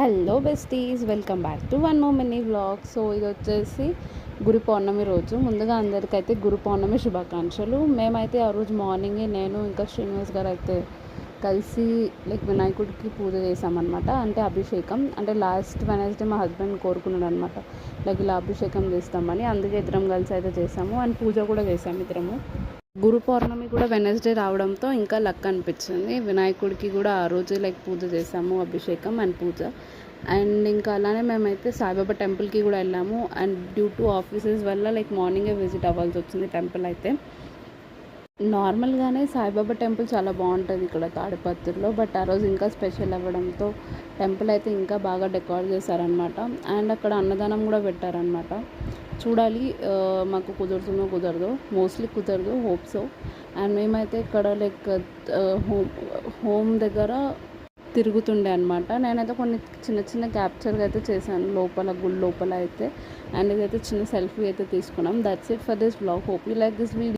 Hello besties, welcome back to one more mini vlog. So ఇది వచ్చేసి గురు పౌర్ణమి రోజు. ముందుగా అందరికైతే గురు పౌర్ణమి శుభాకాంక్షలు. మేమైతే ఆ రోజు మార్నింగే నేను ఇంకా శ్రీనివాస్ గారు అయితే కలిసి వినాయకుడికి పూజ చేసామన్నమాట. అంటే అభిషేకం, అంటే లాస్ట్ వెనస్డే మా హస్బెండ్ కోరుకున్నాడు అనమాట, ఇలా అభిషేకం చేస్తామని. అందుకే ఇద్దరం కలిసి అయితే చేసాము అండ్ పూజ కూడా చేసాము ఇద్దరము. గురు పౌర్ణమి కూడా వెనస్డే రావడంతో ఇంకా లక్ అనిపించింది. వినాయకుడికి కూడా ఆ రోజు పూజ చేసాము, అభిషేకం అండ్ పూజ. అండ్ ఇంకా అలానే మేమైతే సాయిబాబా టెంపుల్కి కూడా వెళ్ళాము. అండ్ డ్యూ టు ఆఫీసెస్ వల్ల మార్నింగే విజిట్ అవ్వాల్సి వచ్చింది టెంపుల్ అయితే. నార్మల్గానే సాయిబాబా టెంపుల్ చాలా బాగుంటుంది ఇక్కడ తాడిపత్రిలో, బట్ ఆ రోజు ఇంకా స్పెషల్ అవ్వడంతో టెంపుల్ అయితే ఇంకా బాగా డెకరేట్ చేశారనమాట. అండ్ అక్కడ అన్నదానం కూడా పెట్టారనమాట. చూడాలి మాకు కుదురుతుందో కుదరదో, మోస్ట్లీ కుదరదు, హోప్ సో. అండ్ మేమైతే ఇక్కడ హోమ్ దగ్గర తిరుగుతుండే అనమాట. నేనైతే కొన్ని చిన్న చిన్న క్యాప్చర్గా అయితే చేశాను లోపల, గుడి లోపల అయితే. అండ్ ఇదైతే చిన్న సెల్ఫీ అయితే తీసుకున్నాం. That's it for this blog. Hope you like this video.